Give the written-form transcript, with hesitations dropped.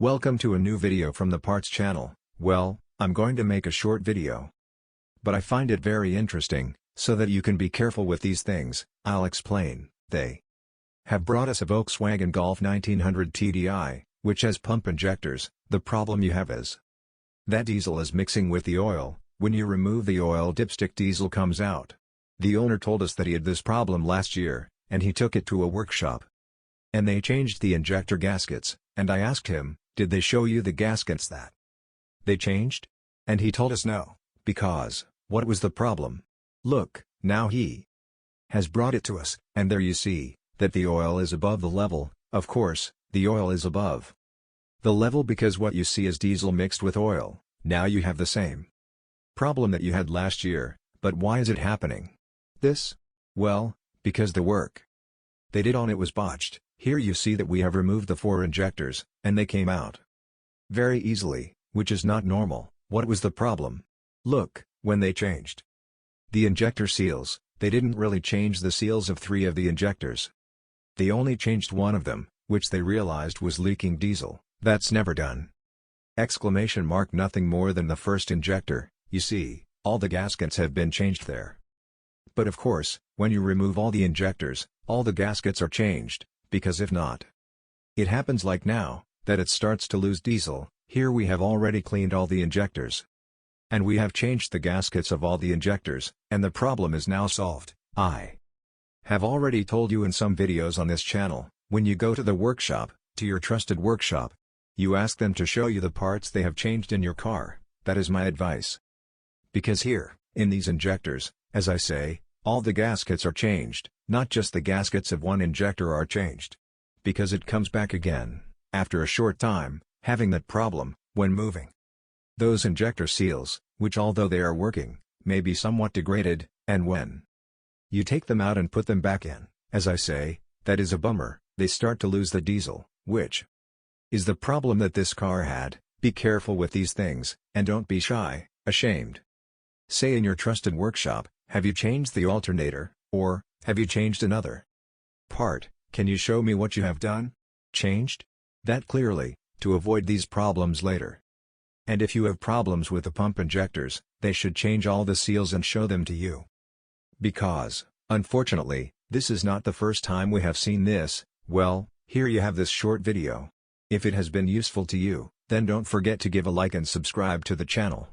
Welcome to a new video from the Parts channel. Well, I'm going to make a short video, but I find it very interesting, so that you can be careful with these things. I'll explain. They have brought us a Volkswagen Golf 1900 TDI, which has pump injectors. The problem you have is that diesel is mixing with the oil. When you remove the oil, dipstick diesel comes out. The owner told us that he had this problem last year, and he took it to a workshop, and they changed the injector gaskets, and I asked him, did they show you the gaskets that they changed? And he told us no, because, what was the problem? Look, now he has brought it to us, and there you see, that the oil is above the level. Of course, the oil is above the level because what you see is diesel mixed with oil. Now you have the same problem that you had last year, but why is it happening? This? Well, because the work they did on it was botched. Here you see that we have removed the 4 injectors, and they came out very easily, which is not normal. What was the problem? Look, when they changed the injector seals, they didn't really change the seals of 3 of the injectors. They only changed one of them, which they realized was leaking diesel. That's never done! Exclamation mark. Nothing more than the first injector. You see, all the gaskets have been changed there. But of course, when you remove all the injectors, all the gaskets are changed, because if not, it happens like now, that it starts to lose diesel. Here we have already cleaned all the injectors, and we have changed the gaskets of all the injectors, and the problem is now solved. I have already told you in some videos on this channel, when you go to the workshop, to your trusted workshop, you ask them to show you the parts they have changed in your car. That is my advice. Because here, in these injectors, as I say, all the gaskets are changed, not just the gaskets of one injector are changed. Because it comes back again, after a short time, having that problem, when moving those injector seals, which although they are working, may be somewhat degraded, and when you take them out and put them back in, as I say, that is a bummer. They start to lose the diesel, which is the problem that this car had. Be careful with these things, and don't be shy, ashamed. Say in your trusted workshop, have you changed the alternator, or, have you changed another part? Can you show me what you have done? Changed? That clearly, to avoid these problems later. And if you have problems with the pump injectors, they should change all the seals and show them to you. Because, unfortunately, this is not the first time we have seen this. Well, here you have this short video. If it has been useful to you, then don't forget to give a like and subscribe to the channel.